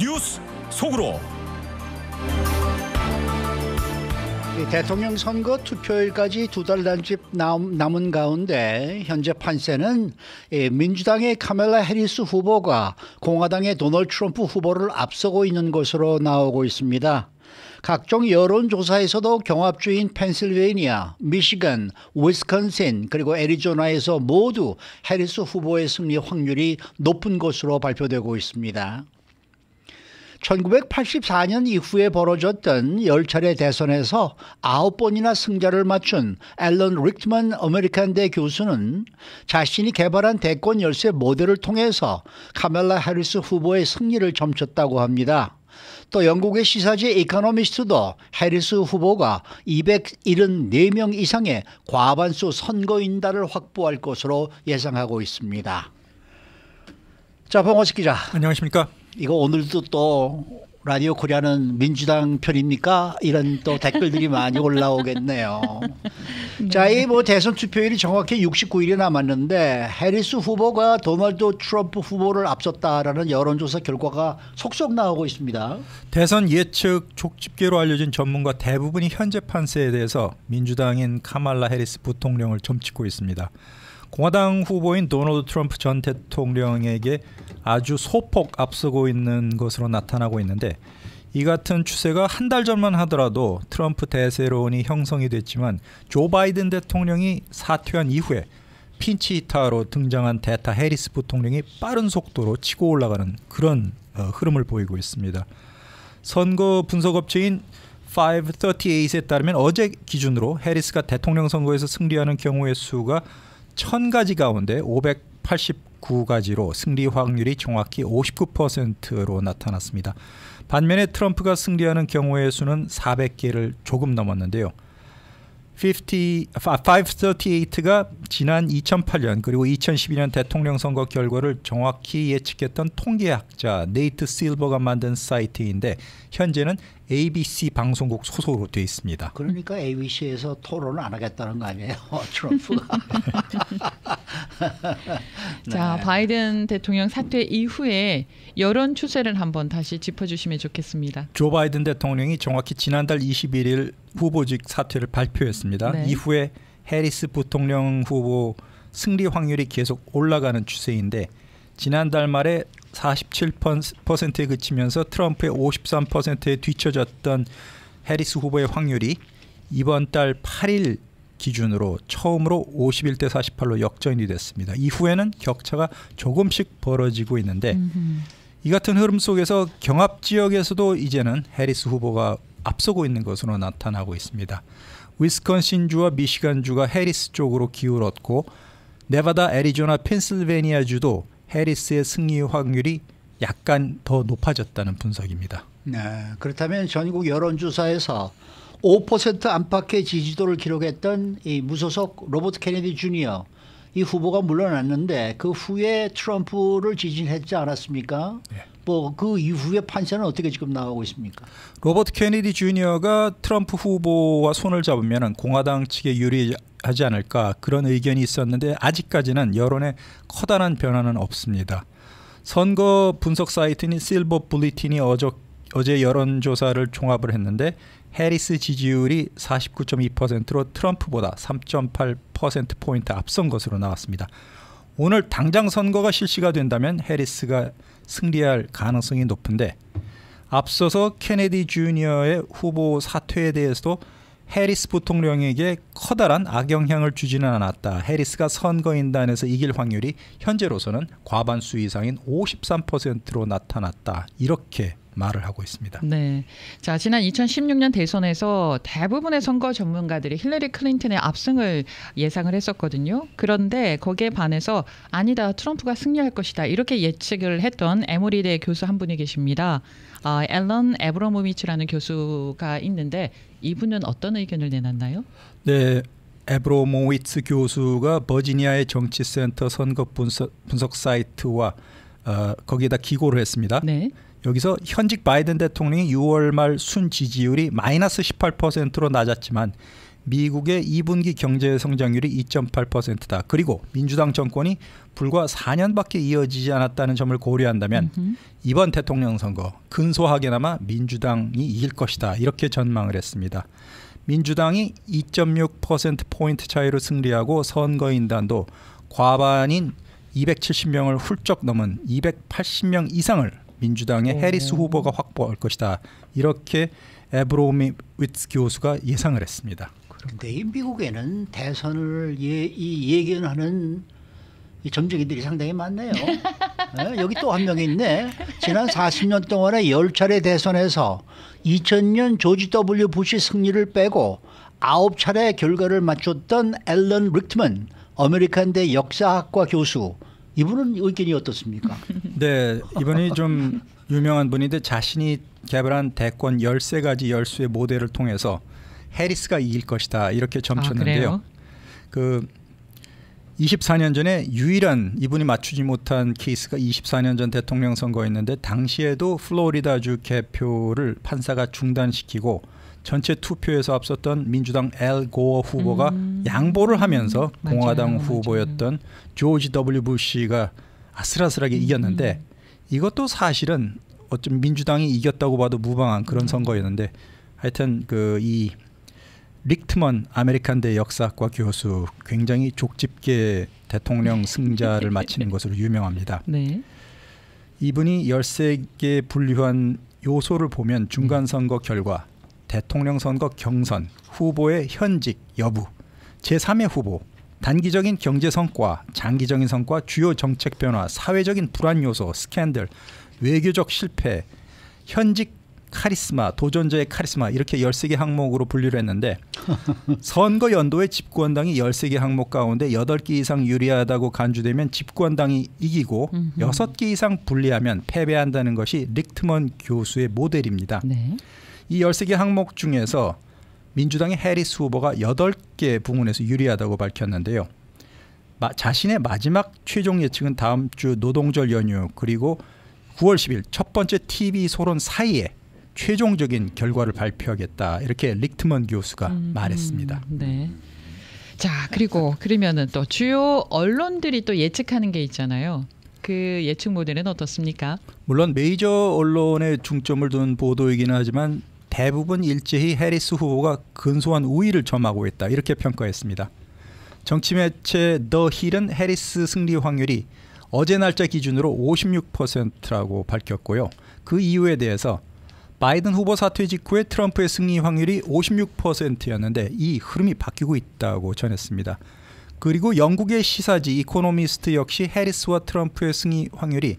뉴스 속으로. 대통령 선거 투표일까지 2달 남짓 남은 가운데 현재 판세는 민주당의 카멜라 해리스 후보가 공화당의 도널드 트럼프 후보를 앞서고 있는 것으로 나오고 있습니다. 각종 여론조사에서도 경합주인 펜실베이니아, 미시간, 위스콘신 그리고 애리조나에서 모두 해리스 후보의 승리 확률이 높은 것으로 발표되고 있습니다. 1984년 이후에 벌어졌던 10차례 대선에서 9번이나 승자를 맞춘 앨런 리크먼 아메리칸대 교수는 자신이 개발한 대권 열쇠 모델을 통해서 카멜라 해리스 후보의 승리를 점쳤다고 합니다. 또 영국의 시사지 이코노미스트도 해리스 후보가 274명 이상의 과반수 선거인단을 확보할 것으로 예상하고 있습니다. 자, 봉화식 기자. 안녕하십니까? 이거 오늘도 또 라디오 코리아는 민주당 편입니까? 이런 또 댓글들이 많이 올라오겠네요. 네. 자, 이 대선 투표일이 정확히 69일이 남았는데 해리스 후보가 도널드 트럼프 후보를 앞섰다라는 여론조사 결과가 속속 나오고 있습니다. 대선 예측 족집게로 알려진 전문가 대부분이 현재 판세에 대해서 민주당인 카말라 해리스 부통령을 점치고 있습니다. 공화당 후보인 도널드 트럼프 전 대통령에게 아주 소폭 앞서고 있는 것으로 나타나고 있는데, 이 같은 추세가 한 달 전만 하더라도 트럼프 대세론이 형성이 됐지만 조 바이든 대통령이 사퇴한 이후에 핀치히터로 등장한 대타 해리스 부통령이 빠른 속도로 치고 올라가는 그런 흐름을 보이고 있습니다. 선거 분석업체인 538에 따르면 어제 기준으로 해리스가 대통령 선거에서 승리하는 경우의 수가 1000가지 가운데 589가지로 승리 확률이 정확히 59%로 나타났습니다. 반면에 트럼프가 승리하는 경우의 수는 400개를 조금 넘었는데요. 538가 지난 2008년 그리고 2012년 대통령 선거 결과를 정확히 예측했던 통계학자 네이트 실버가 만든 사이트인데, 현재는 ABC 방송국 소속으로 되어 있습니다. 그러니까 ABC에서 토론을 안 하겠다는 거 아니에요? 트럼프가. 자, 네. 바이든 대통령 사퇴 이후에 여론 추세를 한번 다시 짚어주시면 좋겠습니다. 조 바이든 대통령이 정확히 지난달 21일 후보직 사퇴를 발표했습니다. 네. 이후에 해리스 부통령 후보 승리 확률이 계속 올라가는 추세인데, 지난달 말에 47%에 그치면서 트럼프의 53%에 뒤처졌던 해리스 후보의 확률이 이번 달 8일 기준으로 처음으로 51대 48로 역전이 됐습니다. 이후에는 격차가 조금씩 벌어지고 있는데, 이 같은 흐름 속에서 경합 지역에서도 이제는 해리스 후보가 앞서고 있는 것으로 나타나고 있습니다. 위스콘신주와 미시간주가 해리스 쪽으로 기울었고, 네바다, 애리조나, 펜실베니아주도 해리스의 승리 확률이 약간 더 높아졌다는 분석입니다. 네, 그렇다면 전국 여론조사에서 5% 안팎의 지지도를 기록했던 이 무소속 로버트 케네디 주니어, 이 후보가 물러났는데 그 후에 트럼프를 지지했지 않았습니까? 네. 그 이후에 판세는 어떻게 지금 나오고 있습니까? 로버트 케네디 주니어가 트럼프 후보와 손을 잡으면 공화당 측에 유리하지 않을까, 그런 의견이 있었는데 아직까지는 여론에 커다란 변화는 없습니다. 선거 분석 사이트인 실버 불리틴이 어제 여론조사를 종합을 했는데 해리스 지지율이 49.2%로 트럼프보다 3.8%포인트 앞선 것으로 나왔습니다. 오늘 당장 선거가 실시가 된다면 해리스가 승리할 가능성이 높은데, 앞서서 케네디 주니어의 후보 사퇴에 대해서도 해리스 부통령에게 커다란 악영향을 주지는 않았다. 해리스가 선거인단에서 이길 확률이 현재로서는 과반수 이상인 53%로 나타났다. 이렇게 말을 하고 있습니다. 네, 자, 지난 2016년 대선에서 대부분의 선거 전문가들이 힐러리 클린턴의 압승을 예상을 했었거든요. 그런데 거기에 반해서 아니다, 트럼프가 승리할 것이다, 이렇게 예측을 했던 에모리대 교수 한 분이 계십니다. 앨런 에브로모비치라는 교수가 있는데 이분은 어떤 의견을 내놨나요? 네, 에브로모위츠 교수가 버지니아의 정치센터 선거 분석 사이트와 거기에다 기고를 했습니다. 네. 여기서 현직 바이든 대통령이 6월 말 순 지지율이 마이너스 18%로 낮았지만 미국의 2분기 경제 성장률이 2.8%다. 그리고 민주당 정권이 불과 4년밖에 이어지지 않았다는 점을 고려한다면 이번 대통령 선거 근소하게나마 민주당이 이길 것이다. 이렇게 전망을 했습니다. 민주당이 2.6%포인트 차이로 승리하고 선거인단도 과반인 270명을 훌쩍 넘은 280명 이상을 민주당의 해리스 후보가 확보할 것이다. 이렇게 에브로미위츠 교수가 예상을 했습니다. 그런데 이 미국에는 대선을 예견하는 이 점쟁이들이 상당히 많네요. 네, 여기 또 한 명이 있네. 지난 40년 동안의 10차례 대선에서 2000년 조지 W 부시 승리를 빼고 9차례 결과를 맞췄던 앨런 리크먼 아메리칸대 역사학과 교수. 이분은 의견이 어떻습니까? 네, 이분이 좀 유명한 분인데 자신이 개발한 대권 13가지 열수의 모델을 통해서 해리스가 이길 것이다. 이렇게 점쳤는데요. 그 24년 전에 유일한 이분이 맞추지 못한 케이스가 24년 전 대통령 선거였는데 당시에도 플로리다주 개표를 판사가 중단시키고 전체 투표에서 앞섰던 민주당 앨 고어 후보가 양보를 하면서 공화당 후보였던 조지 W 부시가 아슬아슬하게 이겼는데 이것도 사실은 어쩜 민주당이 이겼다고 봐도 무방한 그런 선거였는데 하여튼 그 이 리크먼 아메리칸대 역사학과 교수 굉장히 족집게 대통령 승자를 마치는 것으로 유명합니다. 네. 이분이 13개 분류한 요소를 보면 중간선거 결과, 대통령 선거 경선, 후보의 현직 여부, 제3의 후보, 단기적인 경제 성과, 장기적인 성과, 주요 정책 변화, 사회적인 불안 요소, 스캔들, 외교적 실패, 현직 카리스마, 도전자의 카리스마 이렇게 13개 항목으로 분류를 했는데 선거 연도에 집권당이 13개 항목 가운데 8개 이상 유리하다고 간주되면 집권당이 이기고 6개 이상 불리하면 패배한다는 것이 리크먼 교수의 모델입니다. 네. 이 13개 항목 중에서 민주당의 해리스 후보가 8개 부문에서 유리하다고 밝혔는데요. 자신의 마지막 최종 예측은 다음 주 노동절 연휴 그리고 9월 10일 첫 번째 TV 소론 사이에 최종적인 결과를 발표하겠다. 이렇게 리크먼 교수가 말했습니다. 네. 자, 그리고 그러면은 또 주요 언론들이 또 예측하는 게 있잖아요. 그 예측 모델은 어떻습니까? 물론 메이저 언론에 중점을 둔 보도이기는 하지만 대부분 일제히 해리스 후보가 근소한 우위를 점하고 있다. 이렇게 평가했습니다. 정치 매체 더 힐은 해리스 승리 확률이 어제 날짜 기준으로 56%라고 밝혔고요. 그 이유에 대해서 바이든 후보 사퇴 직후에 트럼프의 승리 확률이 56%였는데 이 흐름이 바뀌고 있다고 전했습니다. 그리고 영국의 시사지 이코노미스트 역시 해리스와 트럼프의 승리 확률이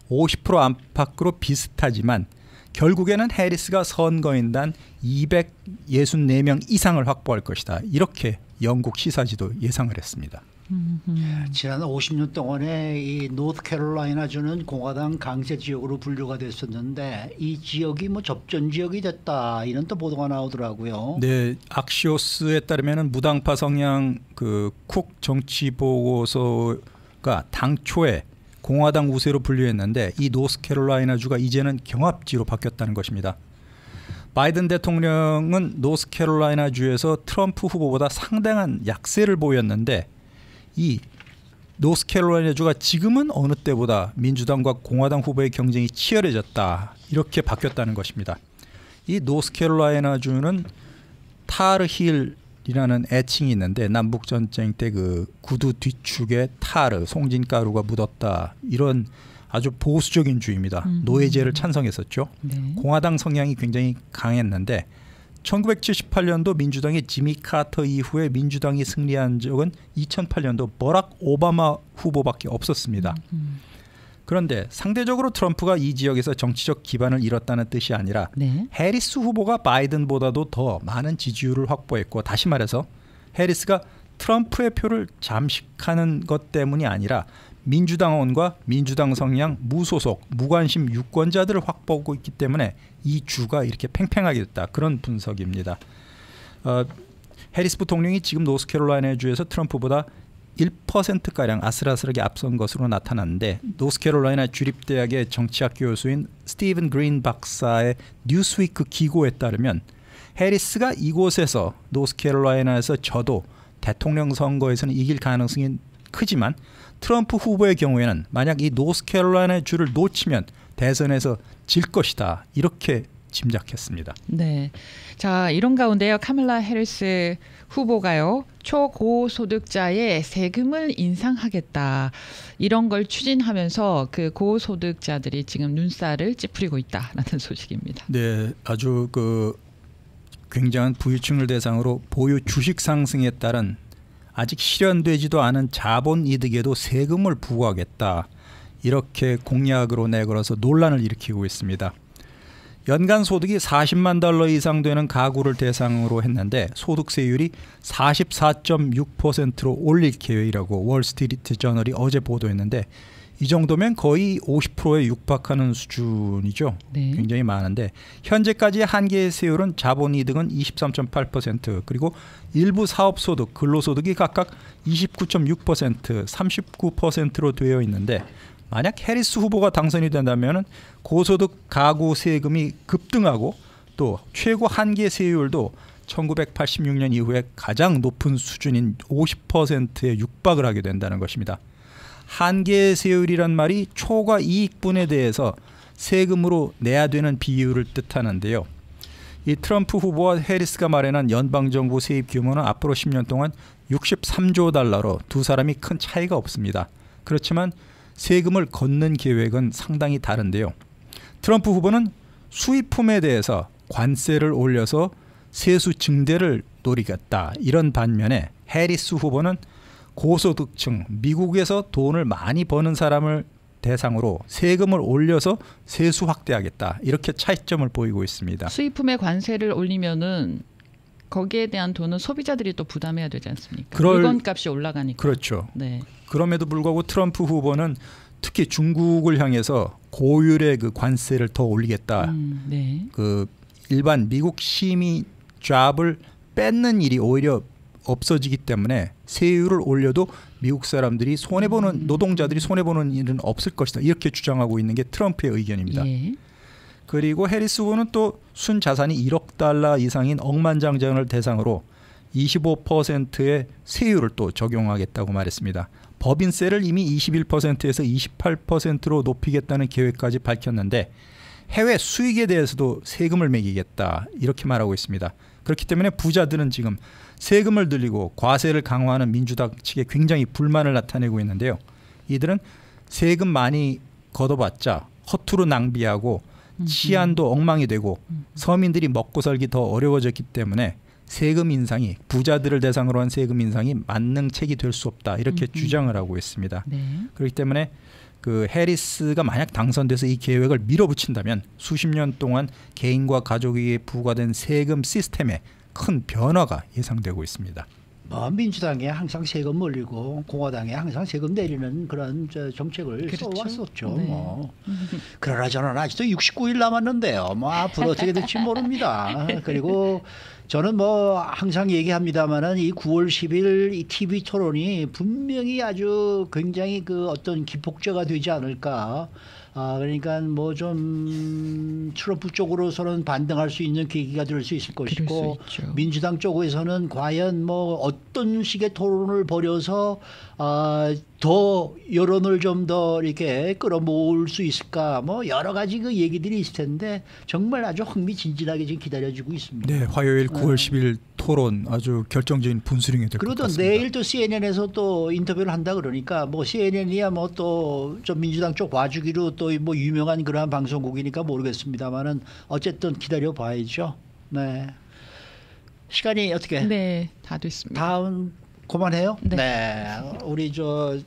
50% 안팎으로 비슷하지만 결국에는 해리스가 선거인단 264명 이상을 확보할 것이다. 이렇게 영국 시사지도 예상을 했습니다. 지난 50년 동안에 이 노스캐롤라이나주는 공화당 강세 지역으로 분류가 됐었는데 이 지역이 뭐 접전 지역이 됐다 이런 또 보도가 나오더라고요. 네, 악시오스에 따르면은 무당파 성향 그 쿡 정치 보고서가 당초에 공화당 우세로 분류했는데 이 노스캐롤라이나주가 이제는 경합지로 바뀌었다는 것입니다. 바이든 대통령은 노스캐롤라이나주에서 트럼프 후보보다 상당한 약세를 보였는데 이 노스캐롤라이나주가 지금은 어느 때보다 민주당과 공화당 후보의 경쟁이 치열해졌다. 이렇게 바뀌었다는 것입니다. 이 노스캐롤라이나주는 타르힐이라는 애칭이 있는데 남북전쟁 때 그 구두 뒤축에 타르, 송진가루가 묻었다. 이런 아주 보수적인 주의입니다. 노예제를 찬성했었죠. 네. 공화당 성향이 굉장히 강했는데 1978년도 민주당의 지미 카터 이후에 민주당이 승리한 적은 2008년도 버락 오바마 후보밖에 없었습니다. 그런데 상대적으로 트럼프가 이 지역에서 정치적 기반을 잃었다는 뜻이 아니라 네. 해리스 후보가 바이든보다도 더 많은 지지율을 확보했고 다시 말해서 해리스가 트럼프의 표를 잠식하는 것 때문이 아니라 민주당원과 민주당 성향, 무소속, 무관심 유권자들을 확보하고 있기 때문에 이 주가 이렇게 팽팽하게 됐다. 그런 분석입니다. 해리스 부통령이 지금 노스캐롤라이나 주에서 트럼프보다 1%가량 아슬아슬하게 앞선 것으로 나타났는데 노스캐롤라이나 주립대학의 정치학 교수인 스티븐 그린 박사의 뉴스위크 기고에 따르면 해리스가 이곳에서 노스캐롤라이나에서 져도 대통령 선거에서는 이길 가능성이 크지만 트럼프 후보의 경우에는 만약 이 노스캐롤라이나의 주를 놓치면 대선에서 질 것이다. 이렇게 짐작했습니다. 네. 자, 이런 가운데요. 카멀라 해리스 후보가요. 초고소득자의 세금을 인상하겠다. 이런 걸 추진하면서 그 고소득자들이 지금 눈살을 찌푸리고 있다라는 소식입니다. 네, 아주 굉장한 부유층을 대상으로 보유 주식 상승에 따른 아직 실현되지도 않은 자본 이득에도 세금을 부과하겠다. 이렇게 공약으로 내걸어서 논란을 일으키고 있습니다. 연간 소득이 40만 달러 이상 되는 가구를 대상으로 했는데 소득세율이 44.6%로 올릴 계획이라고 월스트리트 저널이 어제 보도했는데 이 정도면 거의 50%에 육박하는 수준이죠. 네. 굉장히 많은데 현재까지의 한계 세율은 자본이득은 23.8% 그리고 일부 사업소득, 근로소득이 각각 29.6%, 39%로 되어 있는데 만약 해리스 후보가 당선이 된다면 고소득 가구 세금이 급등하고 또 최고 한계 세율도 1986년 이후에 가장 높은 수준인 50%에 육박을 하게 된다는 것입니다. 한계 세율이란 말이 초과 이익분에 대해서 세금으로 내야 되는 비율을 뜻하는데요. 이 트럼프 후보와 해리스가 마련한 연방정부 세입 규모는 앞으로 10년 동안 63조 달러로 두 사람이 큰 차이가 없습니다. 그렇지만 세금을 걷는 계획은 상당히 다른데요. 트럼프 후보는 수입품에 대해서 관세를 올려서 세수 증대를 노리겠다. 이런 반면에 해리스 후보는 고소득층, 미국에서 돈을 많이 버는 사람을 대상으로 세금을 올려서 세수 확대하겠다. 이렇게 차이점을 보이고 있습니다. 수입품의 관세를 올리면은 거기에 대한 돈은 소비자들이 또 부담해야 되지 않습니까? 물건값이 올라가니까. 그렇죠. 네. 그럼에도 불구하고 트럼프 후보는 특히 중국을 향해서 고율의 그 관세를 더 올리겠다. 네. 그 일반 미국 시민 잡을 뺏는 일이 오히려 없어지기 때문에 세율을 올려도 미국 사람들이 손해보는 노동자들이 손해보는 일은 없을 것이다. 이렇게 주장하고 있는 게 트럼프의 의견입니다. 예. 그리고 해리스 후보는 또 순자산이 1억 달러 이상인 억만장자를 대상으로 25%의 세율을 또 적용하겠다고 말했습니다. 법인세를 이미 21%에서 28%로 높이겠다는 계획까지 밝혔는데 해외 수익에 대해서도 세금을 매기겠다 이렇게 말하고 있습니다. 그렇기 때문에 부자들은 지금 세금을 늘리고 과세를 강화하는 민주당 측에 굉장히 불만을 나타내고 있는데요. 이들은 세금 많이 걷어봤자 허투루 낭비하고 치안도 엉망이 되고 서민들이 먹고 살기 더 어려워졌기 때문에 세금 인상이 부자들을 대상으로 한 세금 인상이 만능책이 될 수 없다 이렇게 주장을 하고 있습니다. 네. 그렇기 때문에 그 해리스가 만약 당선돼서 이 계획을 밀어붙인다면 수십 년 동안 개인과 가족에게 부과된 세금 시스템에 큰 변화가 예상되고 있습니다. 민주당에 항상 세금 올리고 공화당에 항상 세금 내리는 그런 정책을 그렇죠. 써왔었죠. 네. 그러나 저는 아직도 69일 남았는데요. 앞으로 어떻게 될지 모릅니다. 그리고 저는 항상 얘기합니다만은 이 9월 10일 이 TV 토론이 분명히 아주 굉장히 그 어떤 기폭제가 되지 않을까. 그러니까 좀 트럼프 쪽으로서는 반등할 수 있는 계기가 될 수 있을 것이고 민주당 쪽에서는 과연 어떤 식의 토론을 벌여서 더 여론을 좀 더 이렇게 끌어모을 수 있을까 여러 가지 그 얘기들이 있을 텐데 정말 아주 흥미진진하게 지금 기다려지고 있습니다. 네, 화요일 9월 10일 토론 아주 결정적인 분수령이 될 것 같습니다. 그리고 내일 또 CNN에서 또 인터뷰를 한다 그러니까 CNN이야 또 좀 민주당 쪽 봐주기로 또 유명한 그러한 방송국이니까 모르겠습니다만은 어쨌든 기다려 봐야죠. 네. 시간이 어떻게? 네, 다 됐습니다. 다음 그만해요? 네. 우리 저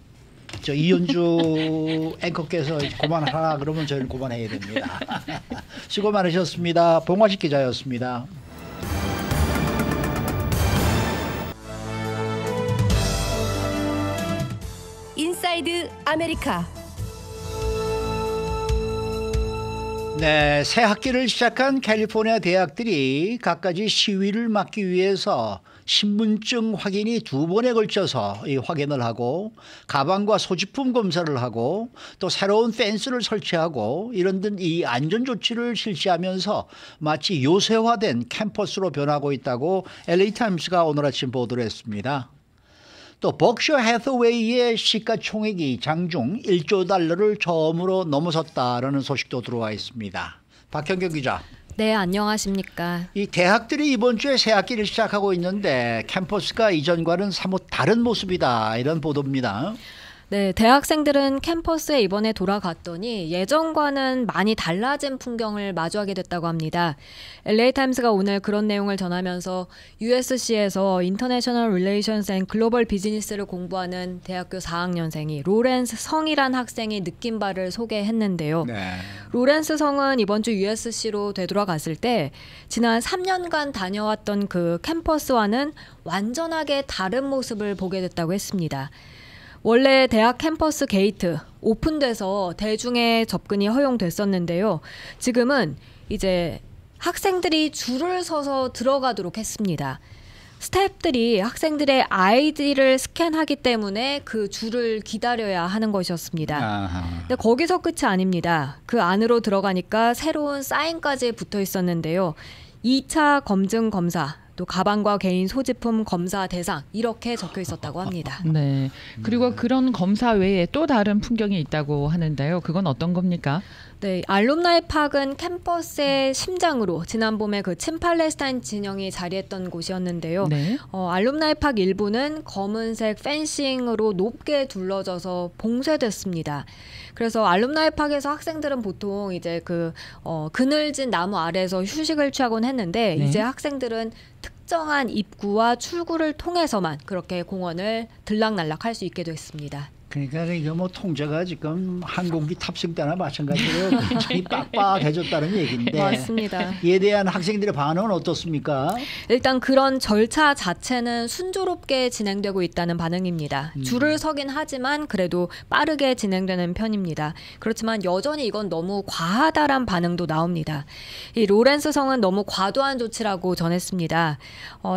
이현주 앵커께서 그만하라 그러면 저희는 그만해야 됩니다. 수고 많으셨습니다. 봉화식 기자였습니다. 인사이드 아메리카. 네, 새 학기를 시작한 캘리포니아 대학들이 갖가지 시위를 막기 위해서 신분증 확인이 2번에 걸쳐서 이 확인을 하고 가방과 소지품 검사를 하고 또 새로운 펜스를 설치하고 이런 등 이 안전 조치를 실시하면서 마치 요새화된 캠퍼스로 변하고 있다고 LA 타임스가 오늘 아침 보도를 했습니다. 또 버크셔 해서웨이의 시가총액이 장중 1조 달러를 처음으로 넘어섰다라는 소식도 들어와 있습니다. 박현경 기자. 네, 안녕하십니까. 이 대학들이 이번 주에 새 학기를 시작하고 있는데 캠퍼스가 이전과는 사뭇 다른 모습이다 이런 보도입니다. 네, 대학생들은 캠퍼스에 이번에 돌아갔더니 예전과는 많이 달라진 풍경을 마주하게 됐다고 합니다. LA타임스가 오늘 그런 내용을 전하면서 USC에서 인터내셔널 릴레이션스 앤 글로벌 비즈니스를 공부하는 대학교 4학년생이 로렌스 성이란 학생이 느낀 바를 소개했는데요. 네. 로렌스 성은 이번 주 USC로 되돌아갔을 때 지난 3년간 다녀왔던 그 캠퍼스와는 완전하게 다른 모습을 보게 됐다고 했습니다. 원래 대학 캠퍼스 게이트 오픈돼서 대중의 접근이 허용됐었는데요. 지금은 이제 학생들이 줄을 서서 들어가도록 했습니다. 스태프들이 학생들의 아이디를 스캔하기 때문에 그 줄을 기다려야 하는 것이었습니다. 아하. 근데 거기서 끝이 아닙니다. 그 안으로 들어가니까 새로운 사인까지 붙어 있었는데요. 2차 검증 검사, 또 가방과 개인 소지품 검사 대상 이렇게 적혀 있었다고 합니다. 네. 그리고 그런 검사 외에 또 다른 풍경이 있다고 하는데요. 그건 어떤 겁니까? 네, 알룸나이 팍은 캠퍼스의 심장으로 지난 봄에 그 친팔레스타인 진영이 자리했던 곳이었는데요. 네. 알룸나이 팍 일부는 검은색 펜싱으로 높게 둘러져서 봉쇄됐습니다. 그래서 알룸나이 팍에서 학생들은 보통 이제 그늘진 나무 아래에서 휴식을 취하곤 했는데 네. 이제 학생들은 특정한 입구와 출구를 통해서만 그렇게 공원을 들락날락할 수 있게 됐습니다. 그러니까 이거 뭐 통제가 지금 항공기 탑승 때나 마찬가지로 굉장히 빡빡해졌다는 얘기인데 맞습니다. 이에 대한 학생들의 반응은 어떻습니까? 일단 그런 절차 자체는 순조롭게 진행되고 있다는 반응입니다. 줄을 서긴 하지만 그래도 빠르게 진행되는 편입니다. 그렇지만 여전히 이건 너무 과하다란 반응도 나옵니다. 이 로렌스 성은 너무 과도한 조치라고 전했습니다.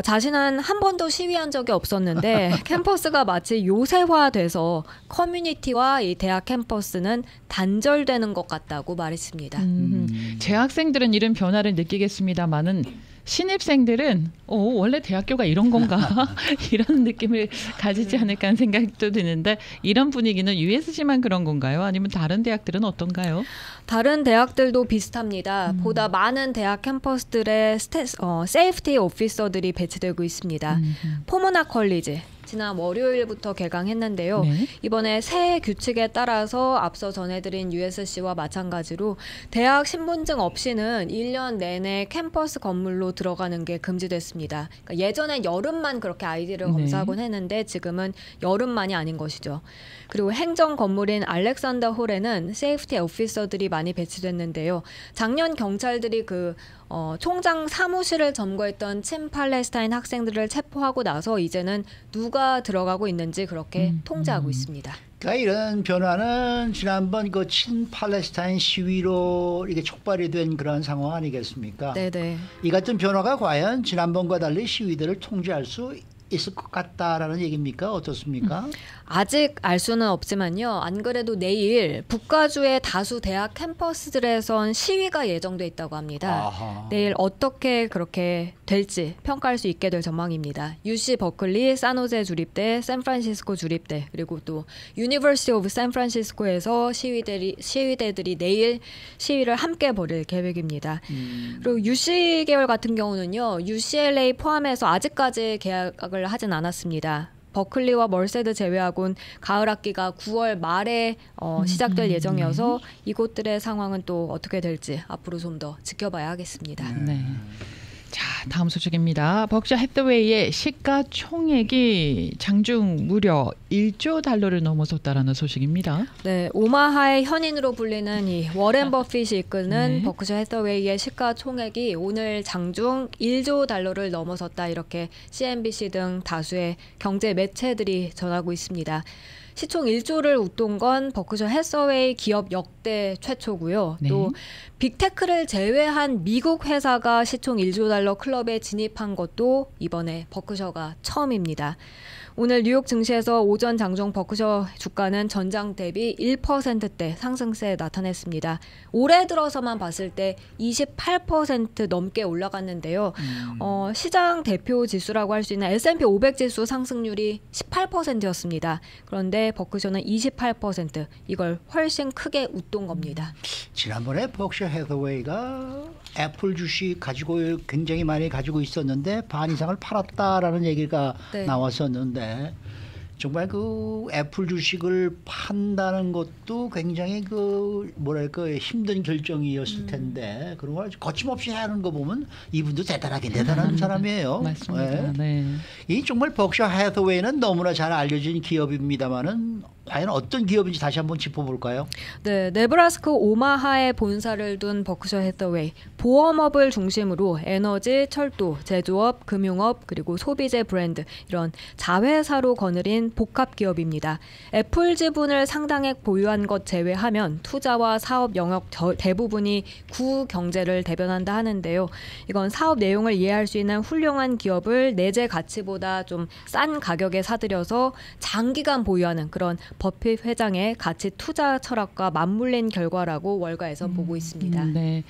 자신은 한 번도 시위한 적이 없었는데 캠퍼스가 마치 요새화돼서 커뮤니티와 이 대학 캠퍼스는 단절되는 것 같다고 말했습니다. 재학생들은 이런 변화를 느끼겠습니다만은 신입생들은 원래 대학교가 이런 건가 이런 느낌을 가지지 않을까 하는 생각도 드는데 이런 분위기는 USC만 그런 건가요? 아니면 다른 대학들은 어떤가요? 다른 대학들도 비슷합니다. 보다 많은 대학 캠퍼스들의 세이프티 오피서들이 배치되고 있습니다. 포모나 컬리지 지난 월요일부터 개강했는데요. 네. 이번에 새 규칙에 따라서 앞서 전해드린 USC와 마찬가지로 대학 신분증 없이는 1년 내내 캠퍼스 건물로 들어가는 게 금지됐습니다. 그러니까 예전엔 여름만 그렇게 아이디를 네. 검사하곤 했는데 지금은 여름만이 아닌 것이죠. 그리고 행정 건물인 알렉산더 홀에는 세이프티 오피서들이 많이 배치됐는데요. 작년 경찰들이 총장 사무실을 점거했던 친팔레스타인 학생들을 체포하고 나서 이제는 누가 들어가고 있는지 그렇게 통제하고 있습니다. 그러니까 이런 변화는 지난번 그 친팔레스타인 시위로 이게 촉발이 된 그런 상황 아니겠습니까? 네네. 이 같은 변화가 과연 지난번과 달리 시위들을 통제할 수 있을 것 같다라는 얘기입니까? 어떻습니까? 아직 알 수는 없지만요. 안 그래도 내일 북가주의 다수 대학 캠퍼스들에선 시위가 예정돼 있다고 합니다. 아하. 내일 어떻게 그렇게 될지 평가할 수 있게 될 전망입니다. UC 버클리, 산호제 주립대, 샌프란시스코 주립대 그리고 또 유니버시티 오브 샌프란시스코에서 시위대들이 내일 시위를 함께 벌일 계획입니다. 그리고 UC 계열 같은 경우는요. UCLA 포함해서 아직까지 계약을 하진 않았습니다. 버클리와 멀세드 제외하고는 가을 학기가 9월 말에 시작될 예정이어서 이곳들의 상황은 또 어떻게 될지 앞으로 좀 더 지켜봐야 하겠습니다. 네. 자, 다음 소식입니다. 버크셔 해서웨이의 시가총액이 장중 무려 1조 달러를 넘어섰다라는 소식입니다. 네, 오마하의 현인으로 불리는 이 워렌 버핏이 이끄는 네. 버크셔 해서웨이의 시가총액이 오늘 장중 1조 달러를 넘어섰다 이렇게 CNBC 등 다수의 경제 매체들이 전하고 있습니다. 시총 1조를 웃돈 건 버크셔 해서웨이 기업 역대 최초고요. 네. 또 빅테크를 제외한 미국 회사가 시총 1조 달러 클럽에 진입한 것도 이번에 버크셔가 처음입니다. 오늘 뉴욕 증시에서 오전 장중 버크셔 주가는 전장 대비 1%대 상승세 나타냈습니다. 올해 들어서만 봤을 때 28% 넘게 올라갔는데요. 시장 대표 지수라고 할 수 있는 S&P 500 지수 상승률이 18%였습니다. 그런데 버크셔는 28%, 이걸 훨씬 크게 웃돈 겁니다. 지난번에 버크셔 해서웨이가 애플 주식 가지고 굉장히 많이 가지고 있었는데 반 이상을 팔았다라는 얘기가 네. 나왔었는데 정말 그 애플 주식을 판다는 것도 굉장히 그 뭐랄까 힘든 결정이었을 텐데 그런 걸 거침없이 하는 거 보면 이분도 대단한 사람이에요. 맞습니다. 네. 이 정말 버크셔 해서웨이는 너무나 잘 알려진 기업입니다만은 과연 어떤 기업인지 다시 한번 짚어볼까요? 네, 네브라스카 오마하에 본사를 둔 버크셔 해서웨이, 보험업을 중심으로 에너지, 철도, 제조업, 금융업, 그리고 소비재 브랜드 이런 자회사로 거느린 복합 기업입니다. 애플 지분을 상당액 보유한 것 제외하면 투자와 사업 영역 대부분이 구 경제를 대변한다 하는데요. 이건 사업 내용을 이해할 수 있는 훌륭한 기업을 내재 가치보다 좀 싼 가격에 사들여서 장기간 보유하는 그런 버핏 회장의 가치 투자 철학과 맞물린 결과라고 월가에서 보고 있습니다. 네,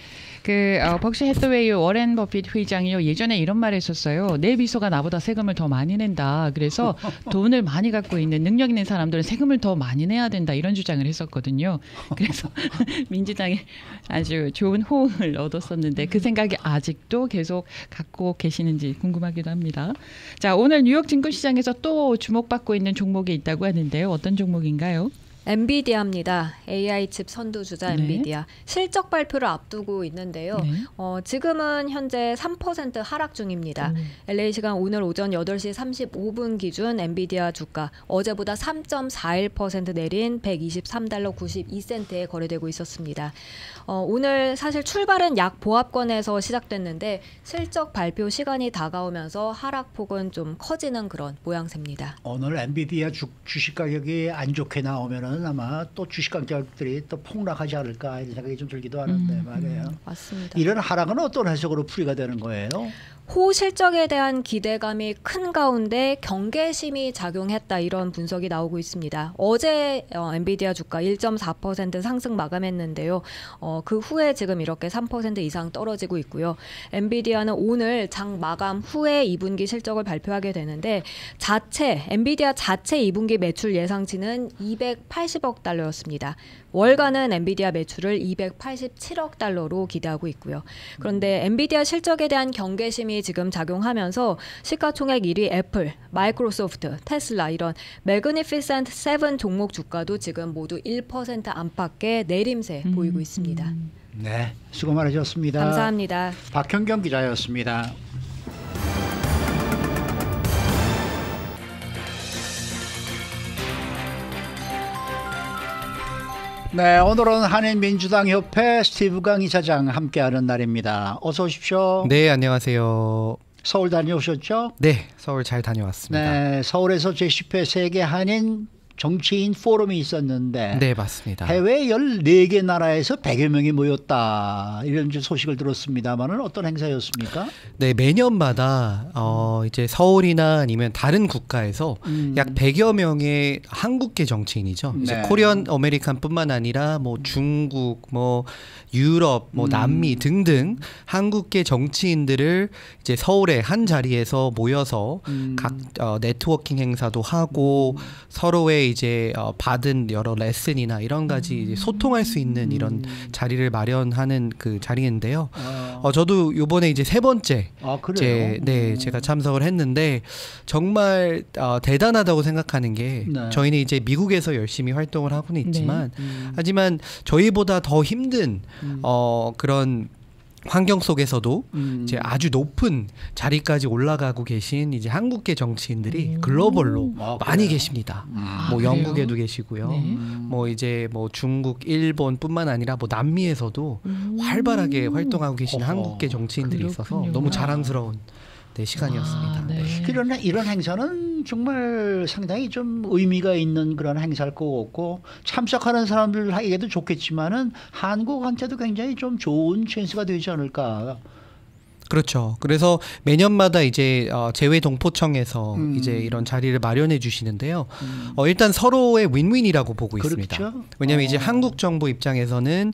버크셔 해서웨이 워렌 버핏 회장이요 예전에 이런 말을 했었어요. 내 비서가 나보다 세금을 더 많이 낸다. 그래서 돈을 많이 갖고 있는 능력 있는 사람들은 세금을 더 많이 내야 된다. 이런 주장을 했었거든요. 그래서 민주당이 아주 좋은 호응을 얻었었는데 그 생각이 아직도 계속 갖고 계시는지 궁금하기도 합니다. 자, 오늘 뉴욕 증권시장에서 또 주목받고 있는 종목이 있다고 하는데요. 어떤 종목인가요? 엔비디아입니다. AI 칩 선두주자 네. 엔비디아. 실적 발표를 앞두고 있는데요. 네. 지금은 현재 3% 하락 중입니다. LA 시간 오늘 오전 8시 35분 기준 엔비디아 주가 어제보다 3.41% 내린 123달러 92센트에 거래되고 있었습니다. 오늘 사실 출발은 약 보합권에서 시작됐는데 실적 발표 시간이 다가오면서 하락폭은 좀 커지는 그런 모양새입니다. 오늘 엔비디아 주식 가격이 안 좋게 나오면은 아마 또 주식 가격들이 또 폭락하지 않을까 이런 생각이 좀 들기도 하는데 말이에요. 맞습니다. 이런 하락은 어떤 해석으로 풀이가 되는 거예요? 호실적에 대한 기대감이 큰 가운데 경계심이 작용했다 이런 분석이 나오고 있습니다. 어제 엔비디아 주가 1.4% 상승 마감했는데요. 그 후에 지금 이렇게 3% 이상 떨어지고 있고요. 엔비디아는 오늘 장 마감 후에 2분기 실적을 발표하게 되는데 엔비디아 자체 2분기 매출 예상치는 280억 달러였습니다. 월가는 엔비디아 매출을 287억 달러로 기대하고 있고요. 그런데 엔비디아 실적에 대한 경계심이 지금 작용하면서 시가총액 1위 애플, 마이크로소프트, 테슬라 이런 매그니피센트 7 종목 주가도 지금 모두 1% 안팎의 내림세 보이고 있습니다. 네, 수고 많으셨습니다. 감사합니다. 박현경 기자였습니다. 네, 오늘은 한인민주당협회 스티브 강 이사장 함께하는 날입니다. 어서 오십시오. 네, 안녕하세요. 서울 다녀오셨죠? 네, 서울 잘 다녀왔습니다. 네, 서울에서 제10회 세계 한인 정치인 포럼이 있었는데 네, 맞습니다. 해외 14개 나라에서 100여 명이 모였다. 이런 소식을 들었습니다만은 어떤 행사였습니까? 네, 매년마다 이제 서울이나 아니면 다른 국가에서 약 100여 명의 한국계 정치인이죠. 이제 네. 코리안 아메리칸뿐만 아니라 뭐 중국, 뭐 유럽, 뭐 남미 등등 한국계 정치인들을 이제 서울의 한 자리에서 모여서 각 네트워킹 행사도 하고 서로의 이제 받은 여러 레슨이나 이런 가지 이제 소통할 수 있는 이런 자리를 마련하는 그 자리인데요. 저도 이번에 이제 세 번째 제가 참석을 했는데 정말 대단하다고 생각하는 게 네. 저희는 이제 미국에서 열심히 활동을 하고는 있지만 하지만 저희보다 더 힘든 그런 환경 속에서도 이제 아주 높은 자리까지 올라가고 계신 이제 한국계 정치인들이 글로벌로 많이 계십니다. 뭐 그래요? 영국에도 계시고요. 네. 뭐 이제 뭐 중국, 일본뿐만 아니라 뭐 남미에서도 활발하게 활동하고 계신 한국계 정치인들이 있어서 그렇군요. 너무 자랑스러운 시간이었습니다. 네. 이런 행사는 정말 상당히 좀 의미가 있는 그런 행사일 것 같고 참석하는 사람들에게도 좋겠지만은 한국한테도 굉장히 좀 좋은 찬스가 되지 않을까. 그렇죠. 그래서 매년마다 이제 재외 동포청에서 이제 이런 자리를 마련해 주시는데요. 일단 서로의 윈윈이라고 보고 있습니다. 그렇죠? 왜냐하면 이제 한국 정부 입장에서는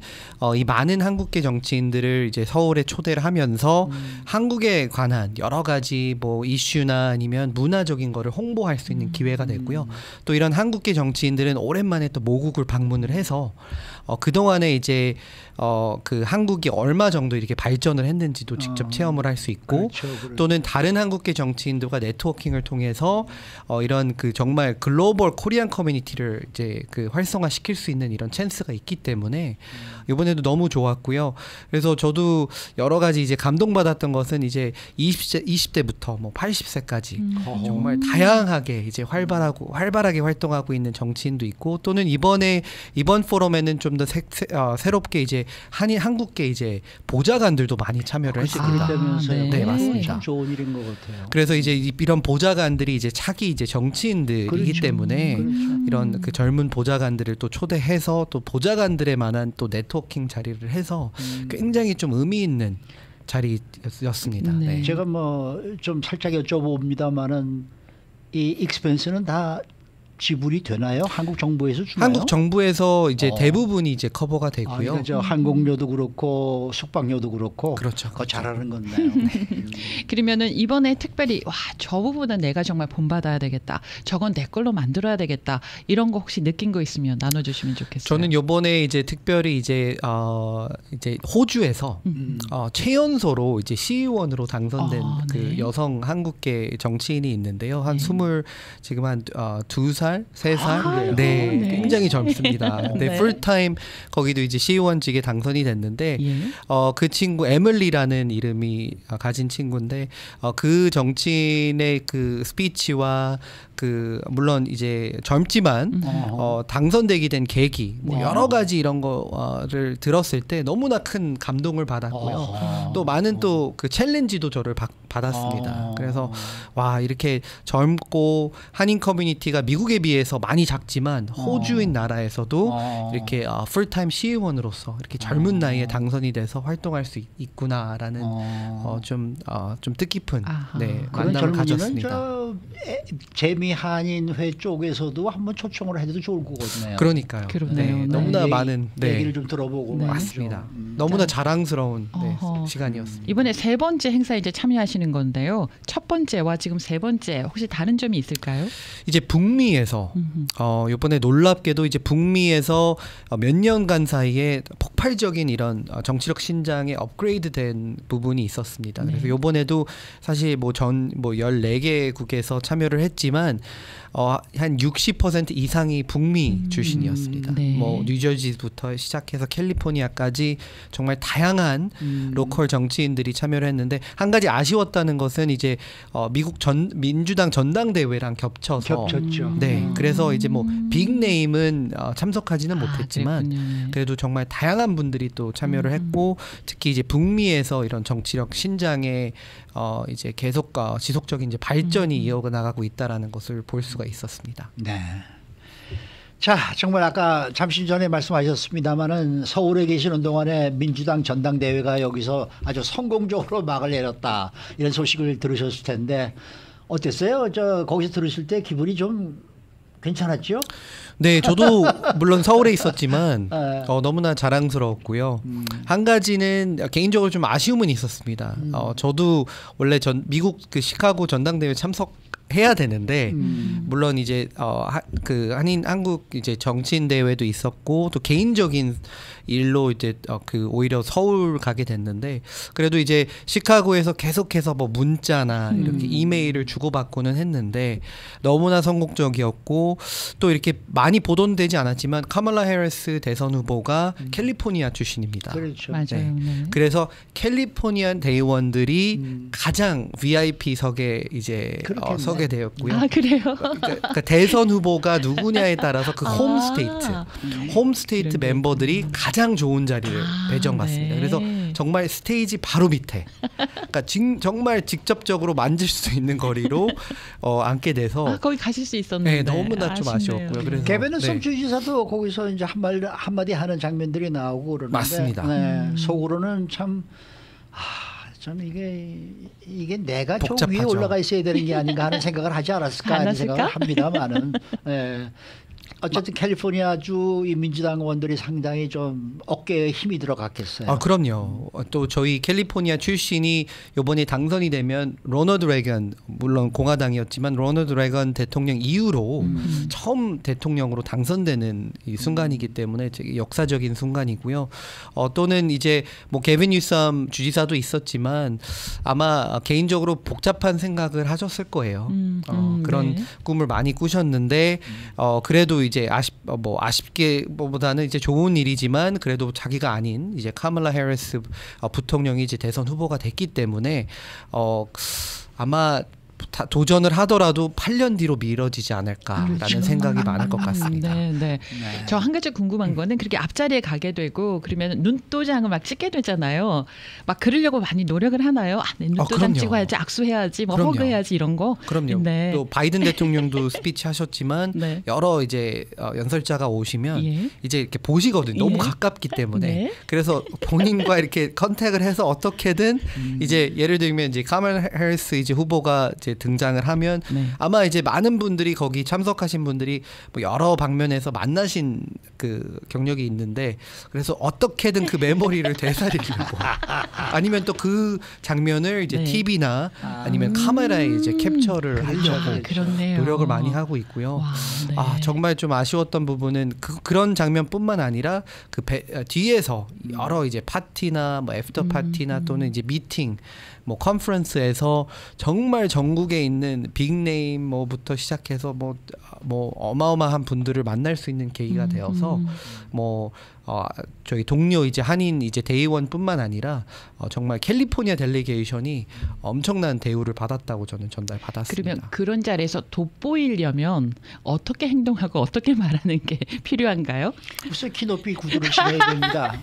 이 많은 한국계 정치인들을 이제 서울에 초대를 하면서 한국에 관한 여러 가지 뭐 이슈나 아니면 문화적인 거를 홍보할 수 있는 기회가 되고요. 또 이런 한국계 정치인들은 오랜만에 또 모국을 방문을 해서 그동안에 이제 그 한국이 얼마 정도 이렇게 발전을 했는지도 직접 체험을 할 수 있고 그렇죠. 또는 다른 한국계 정치인들과 네트워킹을 통해서 이런 그 정말 글로벌 코리안 커뮤니티를 이제 그 활성화시킬 수 있는 이런 찬스가 있기 때문에 이번에도 너무 좋았고요. 그래서 저도 여러 가지 이제 감동받았던 것은 이제 20대부터 뭐 80세까지 정말 다양하게 이제 활발하게 활동하고 있는 정치인도 있고 또는 이번 포럼에는 좀 더 새롭게 이제 한국계 이제 보좌관들도 많이 참여를 했습니다. 네, 맞습니다. 참 좋은 일인 것 같아요. 그래서 이제 이런 보좌관들이 이제 차기 이제 정치인들이기 그렇죠. 때문에 그렇죠. 이런 그 젊은 보좌관들을 또 초대해서 또 보좌관들에 만한 또 네트워킹 자리를 해서 굉장히 좀 의미 있는 자리였습니다. 네. 네. 제가 뭐 좀 살짝 여쭤봅니다만은 이 익스펜스는 다 지불이 되나요? 한국 정부에서 주나요? 한국 정부에서 이제 대부분이 이제 커버가 되고요. 그러니까 항공료도 그렇고 숙박료도 그렇고. 그렇죠. 그거 잘하는 건데요. 그러면은 이번에 특별히 와, 저 부분은 내가 정말 본받아야 되겠다. 저건 내 걸로 만들어야 되겠다. 이런 거 혹시 느낀 거 있으면 나눠주시면 좋겠어요. 저는 요번에 이제 특별히 이제 호주에서 최연소로 이제 시의원으로 당선된 그 네. 여성 한국계 정치인이 있는데요. 한 지금 한 2살, 3살, 네, 네. 굉장히 젊습니다. 네, 네. 풀타임 거기도 이제 시의원직에 당선이 됐는데 예. 그 친구 에밀리라는 이름이 가진 친구인데 그 정치인의 그 스피치와 그 물론 이제 젊지만 당선되게 된 계기 뭐 여러 가지 이런 거를 들었을 때 너무나 큰 감동을 받았고요. 또 많은 또 그 챌린지도 저를 받았습니다. 그래서 와 이렇게 젊고 한인 커뮤니티가 미국에 비해서 많이 작지만 호주인 나라에서도 이렇게 풀타임 시의원으로서 이렇게 젊은 나이에 당선이 돼서 활동할 수 있구나라는 좀 뜻깊은 네, 그런 만남을 젊은이는 가졌습니다. 재미 한인회 쪽에서도 한번 초청을 해도 좋을 것 같네요. 그러니까요. 그러네요. 네, 네. 너무나 많은 얘기를 좀 들어보고 말이죠. 맞습니다. 너무나 자랑스러운 어허. 시간이었습니다. 이번에 3번째 행사 이제 참여하시는 건데요. 첫 번째와 지금 3번째 혹시 다른 점이 있을까요? 이제 북미에서 이번에 놀랍게도 이제 북미에서 몇 년간 사이에 폭발적인 이런 정치력 신장에 업그레이드된 부분이 있었습니다. 그래서 이번에도 사실 뭐 14개국에서 참여를 했지만 한 60% 이상이 북미 출신이었습니다. 네. 뭐 뉴저지부터 시작해서 캘리포니아까지 정말 다양한 로컬 정치인들이 참여를 했는데 한 가지 아쉬웠다는 것은 이제 미국 민주당 전당대회랑 겹쳤죠. 네, 그래서 이제 뭐 빅네임은 참석하지는 못했지만 그래도 정말 다양한 분들이 또 참여를 했고 특히 이제 북미에서 이런 정치력 신장에 이제 계속 지속적인 이제 발전이 이어나가고 있다라는 것을 볼 수가 있었습니다. 네. 자, 정말 아까 잠시 전에 말씀하셨습니다마는 서울에 계시는 동안에 민주당 전당대회가 여기서 아주 성공적으로 막을 내렸다 이런 소식을 들으셨을 텐데 어땠어요? 거기서 들으실 때 기분이 좀 괜찮았죠? 네, 저도 물론 서울에 있었지만 너무나 자랑스러웠고요. 한 가지는 개인적으로 좀 아쉬움은 있었습니다. 저도 원래 미국 그 시카고 전당대회 참석해야 되는데 물론 이제 그 한인 한국 이제 정치인 대회도 있었고 또 개인적인 일로 이제 그 오히려 서울 가게 됐는데 그래도 이제 시카고에서 계속해서 뭐 문자나 이렇게 이메일을 주고받고는 했는데 너무나 성공적이었고 또 이렇게 많이 보도되지 않았지만 카말라 해리스 대선 후보가 캘리포니아 출신입니다. 그렇죠. 맞아요. 네. 네. 그래서 캘리포니아 대의원들이 가장 VIP석에 이제 서게 되었고요. 아 그래요? 그러니까 대선 후보가 누구냐에 따라서 그 홈스테이트 그러네요. 멤버들이 가장 좋은 자리를 배정받습니다. 네. 그래서 정말 스테이지 바로 밑에, 그러니까 정말 직접적으로 만질 수 있는 거리로 앉게 돼서 거기 가실 수 있었는데. 네, 너무나 좀 아쉬웠고요. 그래서 개베는섬 주지사도 거기서 이제 한마디 하는 장면들이 나오고 그러는데 맞습니다. 네, 속으로는 참 이게 내가 저 위에 복잡하죠. 올라가 있어야 되는 게 아닌가 하는 생각을 하지 않았을까 하는 생각을 합니다만은 어쨌든 캘리포니아주 이 민주당 의원들이 상당히 좀 어깨에 힘이 들어갔겠어요. 그럼요. 또 저희 캘리포니아 출신이 이번에 당선이 되면 로널드 레건, 물론 공화당이었지만 로널드 레건 대통령 이후로 처음 대통령으로 당선되는 이 순간이기 때문에 되게 역사적인 순간이고요. 또는 이제 뭐 게빈 뉴섬 주지사도 있었지만 아마 개인적으로 복잡한 생각을 하셨을 거예요. 그런 네. 꿈을 많이 꾸셨는데 그래도 이제 아쉽게보다는 이제 좋은 일이지만 그래도 자기가 아닌 이제 카멀라 해리스 부통령이 이제 대선 후보가 됐기 때문에 아마 도전을 하더라도 8년 뒤로 미뤄지지 않을까라는 그렇죠. 생각이 많을 것 같습니다. 네. 저 한 가지 궁금한 거는 그렇게 앞자리에 가게 되고 그러면 눈도장을 막 찍게 되잖아요. 막 그러려고 많이 노력을 하나요? 내 눈도장 그럼요. 찍어야지, 악수해야지, 뭐 그럼요. 허그해야지 이런 거. 그럼요. 네. 또 바이든 대통령도 스피치 하셨지만 네. 여러 이제 연설자가 오시면 예. 이제 이렇게 보시거든요. 너무 예. 가깝기 때문에. 네. 그래서 본인과 이렇게 컨택을 해서 어떻게든 이제 예를 들면 이제 카멀라 해리스 이제 후보가 이제 등장을 하면 네. 아마 이제 많은 분들이 거기 참석하신 분들이 뭐 여러 방면에서 만나신 그 경력이 있는데 그래서 어떻게든 그 메모리를 되살리려고 아니면 또 그 장면을 이제 네. TV나 아니면 카메라에 이제 캡처를 하려고 그렇네요. 노력을 많이 하고 있고요. 와, 네. 정말 좀 아쉬웠던 부분은 그런 장면뿐만 아니라 뒤에서 여러 이제 파티나 뭐 애프터 파티나 또는 이제 미팅 뭐 컨퍼런스에서 정말 전국에 있는 빅네임 뭐부터 시작해서 뭐 어마어마한 분들을 만날 수 있는 계기가 되어서 저희 동료 이제 한인 이제 대의원뿐만 아니라 정말 캘리포니아 델리게이션이 엄청난 대우를 받았다고 저는 전달받았습니다. 그러면 그런 자리에서 돋보이려면 어떻게 행동하고 어떻게 말하는 게 필요한가요? 글쎄 키 높이 구두를 신어야 됩니다.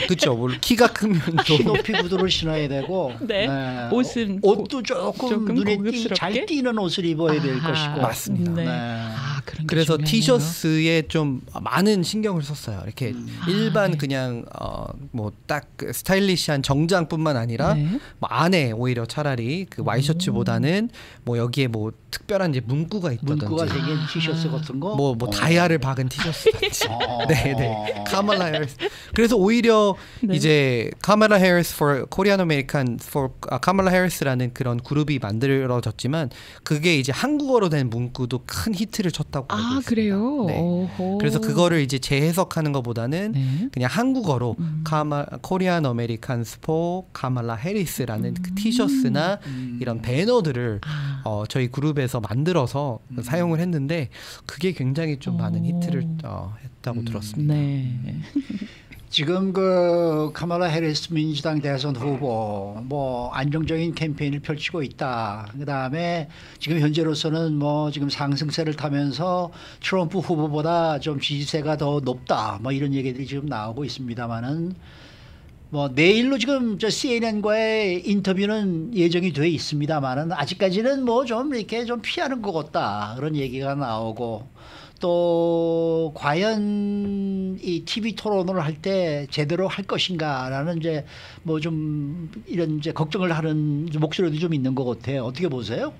그렇죠. 키가 크면 키 높이 구두를 신어야 되고 네. 옷은 옷도 조금 눈에 잘 띄는 옷을 입어야 될 것이고 맞습니다. 네. 네. 그런 게 그래서 중요하네요. 티셔츠에 좀 많은 신경을 썼어요. 이렇게 일반 그냥 뭐 딱 스타일리시한 정장뿐만 아니라 네. 뭐 안에 오히려 차라리 그 와이셔츠보다는 뭐 여기에 뭐 특별한 이제 문구가 있다든지 문구가 생긴 티셔츠 같은 거 뭐 다이아를 박은 티셔츠든지 네네 카멀라 해리스 그래서 오히려 네. 이제 카멀라 해리스 for Korean American for 카멀라 해리스라는 그런 그룹이 만들어졌지만 그게 이제 한국어로 된 문구도 큰 히트를 쳤다고 알고 있습니다. 그래요? 네. 오호. 그래서 그거를 이제 재해석하는 것보다는 네. 그냥 한국어로 코리안 아메리칸스 for 카멀라 해리스라는 그 티셔츠나 이런 배너들을 저희 그룹에서 만들어서 사용을 했는데 그게 굉장히 좀 많은 히트를 했다고 들었습니다. 네. 지금 그 카멀라 해리스 민주당 대선 후보 뭐 안정적인 캠페인을 펼치고 있다. 그다음에 지금 현재로서는 뭐 지금 상승세를 타면서 트럼프 후보보다 좀 지지세가 더 높다. 뭐 이런 얘기들이 지금 나오고 있습니다만은 뭐 내일로 지금 저 CNN과의 인터뷰는 예정이 돼 있습니다만은 아직까지는 뭐 좀 이렇게 좀 피하는 것 같다. 그런 얘기가 나오고 또 과연 이 TV 토론을 할 때 제대로 할 것인가라는 이제 뭐 좀 이런 이제 걱정을 하는 목소리도 좀 있는 것 같아요. 어떻게 보세요?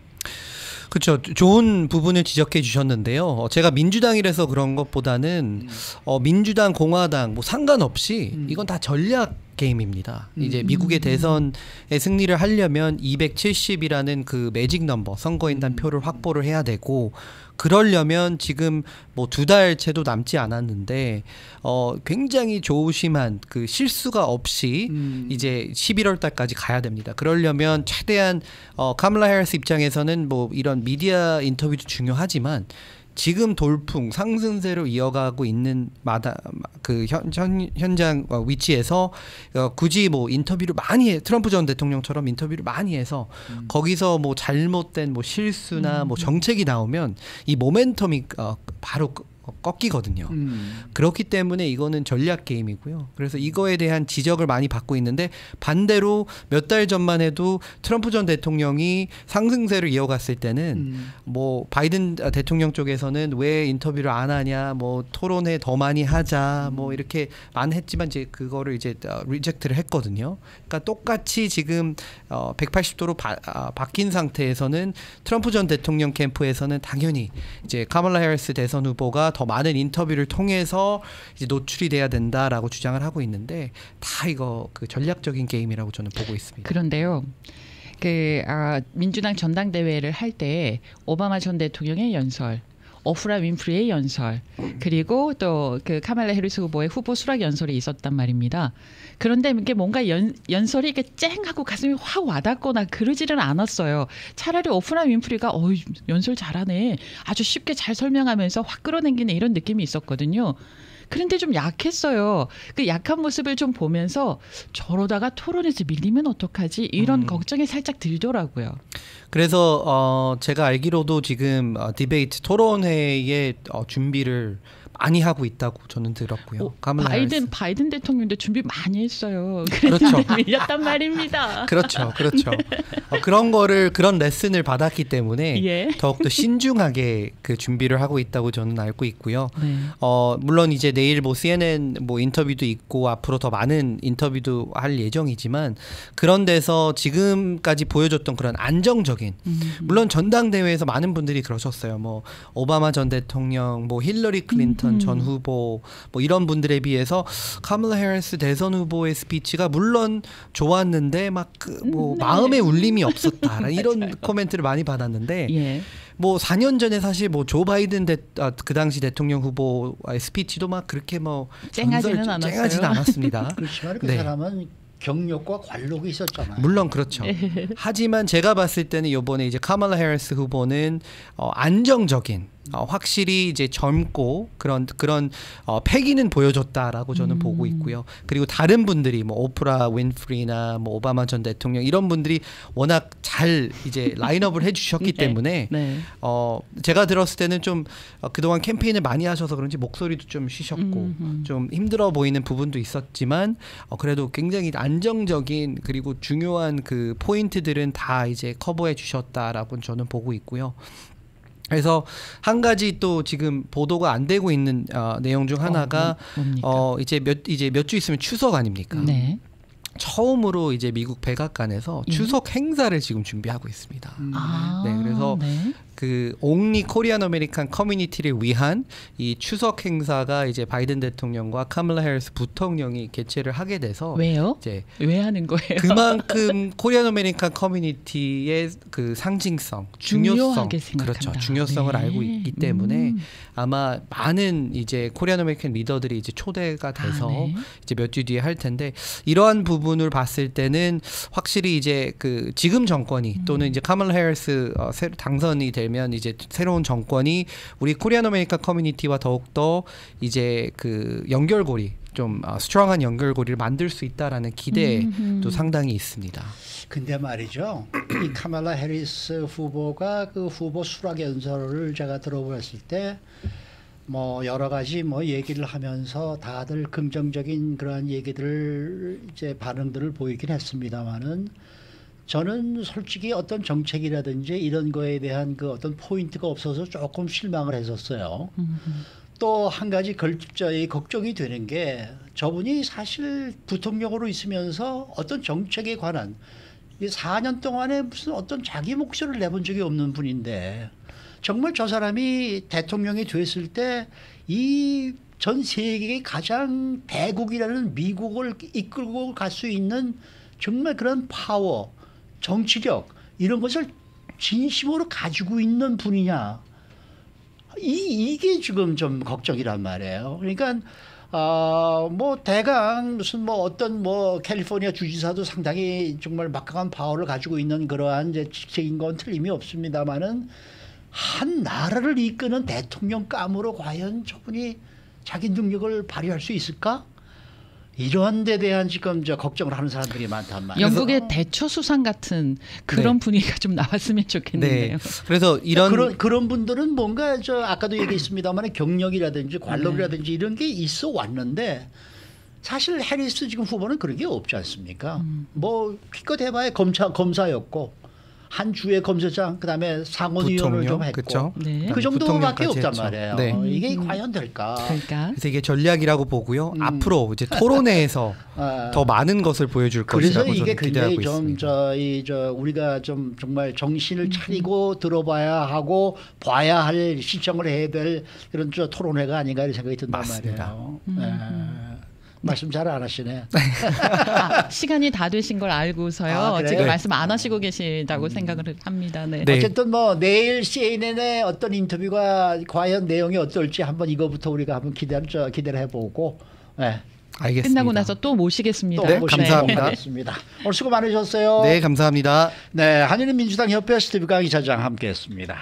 그렇죠. 좋은 부분을 지적해 주셨는데요. 제가 민주당이라서 그런 것보다는 민주당, 공화당 뭐 상관없이 이건 다 전략 게임입니다. 이제 미국의 대선에 승리를 하려면 270이라는 그 매직 넘버 선거인단 표를 확보를 해야 되고 그러려면 지금 뭐 2달 채도 남지 않았는데 굉장히 조심한 그 실수가 없이 이제 11월 달까지 가야 됩니다. 그러려면 최대한 카멀라 해리스 입장에서는 뭐 이런 미디어 인터뷰도 중요하지만 지금 돌풍 상승세로 이어가고 있는 그 현장 위치에서 굳이 뭐 인터뷰를 많이 트럼프 전 대통령처럼 인터뷰를 많이 해서 거기서 뭐 잘못된 뭐 실수나 뭐 정책이 나오면 이 모멘텀이 바로 꺾이거든요. 그렇기 때문에 이거는 전략 게임이고요. 그래서 이거에 대한 지적을 많이 받고 있는데 반대로 몇 달 전만 해도 트럼프 전 대통령이 상승세를 이어갔을 때는 뭐 바이든 대통령 쪽에서는 왜 인터뷰를 안 하냐, 뭐 토론회 더 많이 하자, 뭐 이렇게 많이 했지만 이제 그거를 이제 리젝트를 했거든요. 그러니까 똑같이 지금 180도로 바뀐 상태에서는 트럼프 전 대통령 캠프에서는 당연히 이제 카멀라 해리스 대선 후보가 더 많은 인터뷰를 통해서 이제 노출이 돼야 된다라고 주장을 하고 있는데 다 이거 그 전략적인 게임이라고 저는 보고 있습니다. 그런데요. 민주당 전당대회를 할 때 오바마 전 대통령의 연설, 오프라 윈프리의 연설, 그리고 또 그 카말라 해리스 후보의 후보 수락 연설이 있었단 말입니다. 그런데 이게 뭔가 연설이 이게 쨍하고 가슴이 확 와닿거나 그러지는 않았어요. 차라리 오프라 윈프리가 연설 잘하네, 아주 쉽게 잘 설명하면서 확 끌어당기네, 이런 느낌이 있었거든요. 그런데 좀 약했어요. 그 약한 모습을 좀 보면서 저러다가 토론에서 밀리면 어떡하지, 이런 걱정이 살짝 들더라고요. 그래서 제가 알기로도 지금 디베이트 토론회의 준비를 많이 하고 있다고 저는 들었고요. 바이든 대통령도 준비 많이 했어요. 그렇죠. 밀렸단 말입니다. 그렇죠. 그런 레슨을 받았기 때문에 예. 더욱더 신중하게 그 준비를 하고 있다고 저는 알고 있고요. 네. 물론 이제 내일 뭐 CNN 뭐 인터뷰도 있고 앞으로 더 많은 인터뷰도 할 예정이지만 그런 데서 지금까지 보여줬던 그런 안정적인 물론 전당대회에서 많은 분들이 그러셨어요. 뭐 오바마 전 대통령, 뭐 힐러리 클린턴 전 후보, 뭐 이런 분들에 비해서 카멀라 해리스 대선 후보의 스피치가 물론 좋았는데 막 뭐 마음에 울림이 없었다 이런 코멘트를 많이 받았는데 예. 뭐 4년 전에 사실 뭐 조 바이든 그 당시 대통령 후보의 스피치도 막 그렇게 뭐 쨍하지는 않았습니다. 그렇지만 그 사람은 경력과 관록이 있었잖아요. 물론 그렇죠. 하지만 제가 봤을 때는 이번에 이제 카멀라 해리스 후보는 안정적인 확실히 이제 젊고 그런 패기는 보여줬다라고 저는 보고 있고요. 그리고 다른 분들이 뭐 오프라 윈프리나 뭐 오바마 전 대통령 이런 분들이 워낙 잘 이제 라인업을 해주셨기 때문에 제가 들었을 때는 좀 그동안 캠페인을 많이 하셔서 그런지 목소리도 좀 쉬셨고 좀 힘들어 보이는 부분도 있었지만 그래도 굉장히 안정적인 그리고 중요한 그 포인트들은 다 이제 커버해 주셨다라고 저는 보고 있고요. 그래서 한 가지 또 지금 보도가 안 되고 있는 내용 중 하나가 이제 몇 주 있으면 추석 아닙니까? 네. 처음으로 이제 미국 백악관에서 추석 행사를 지금 준비하고 있습니다. 네, 그래서 그 옥리 코리안 아메리칸 커뮤니티를 위한 이 추석 행사가 이제 바이든 대통령과 카멀라 해리스 부통령이 개최를 하게 돼서 왜요? 이제 왜 하는 거예요? 그만큼 코리안 아메리칸 커뮤니티의 그 상징성, 중요성, 그렇죠, 중요성을 알고 있기 때문에 아마 많은 이제 코리안 아메리칸 리더들이 이제 초대가 돼서 이제 몇 주 뒤에 할 텐데 이러한 부분을 봤을 때는 확실히 이제 그 지금 정권이 또는 이제 카멀라 해리스 당선이 되면 이제 새로운 정권이 우리 코리안 아메리칸 커뮤니티와 더욱더 이제 그 연결고리 좀 스트롱한 연결고리를 만들 수 있다라는 기대도 상당히 있습니다. 근데 말이죠. 이 카멀라 해리스 후보가 그 후보 수락 연설을 제가 들어보았을 때 뭐 여러 가지 뭐 얘기를 하면서 다들 긍정적인 그런 얘기들 이제 반응들을 보이긴 했습니다만은 저는 솔직히 어떤 정책이라든지 이런 거에 대한 그 어떤 포인트가 없어서 조금 실망을 했었어요. 또 한 가지 걱정이 되는 게 저분이 사실 부통령으로 있으면서 어떤 정책에 관한 4년 동안에 무슨 어떤 자기 목소리를 내본 적이 없는 분인데 정말 저 사람이 대통령이 됐을 때 이 전 세계의 가장 대국이라는 미국을 이끌고 갈 수 있는 정말 그런 파워, 정치력 이런 것을 진심으로 가지고 있는 분이냐. 이게 지금 좀 걱정이란 말이에요. 그러니까 뭐 대강 무슨 뭐 어떤 뭐 캘리포니아 주지사도 상당히 정말 막강한 파워를 가지고 있는 그러한 이제 직책인 건 틀림이 없습니다만은 한 나라를 이끄는 대통령감으로 과연 저분이 자기 능력을 발휘할 수 있을까? 이런 데 대한 지금 저 걱정을 하는 사람들이 많단 말이에요. 영국의 대처 수상 같은 그런 분위기가 좀 나왔으면 좋겠는데요. 그래서 이런 그런 분들은 뭔가 저 아까도 얘기했습니다만 경력이라든지 관록이라든지 이런 게 있어 왔는데 사실 해리스 지금 후보는 그런 게 없지 않습니까? 뭐 기껏 해봐야 검사였고 한 주의 검사장 그다음에 상원의원을 좀 했고 그쵸? 네. 그 정도밖에 부통령까지 없단 했죠. 말이에요. 네. 이게 과연 될까? 그러니까 그래서 이게 전략이라고 보고요. 앞으로 이제 토론회에서 더 많은 것을 보여줄 그래서 것이라고 이게 저는 기대하고 굉장히 좀 있습니다. 우리가 좀 정말 정신을 차리고 들어봐야 하고 봐야 할 시청을 해야 될 그런 저 토론회가 아닌가 이런 생각이 든단 맞습니다. 말이에요. 말씀 잘 안 하시네. 시간이 다 되신 걸 알고서요. 아, 그래요? 지금 네. 말씀 안 하시고 계시다고 생각을 합니다. 네. 네. 어쨌든 뭐 내일 CNN의 어떤 인터뷰가 과연 내용이 어떨지 한번 이거부터 우리가 한번 기대를 해보고 네. 알겠습니다. 끝나고 나서 또 모시겠습니다. 또 네, 모시도록 감사합니다. 하겠습니다. 오늘 수고 많으셨어요. 네, 감사합니다. 네, 한일민 민주당 협회 스티브 강희 차장 함께했습니다.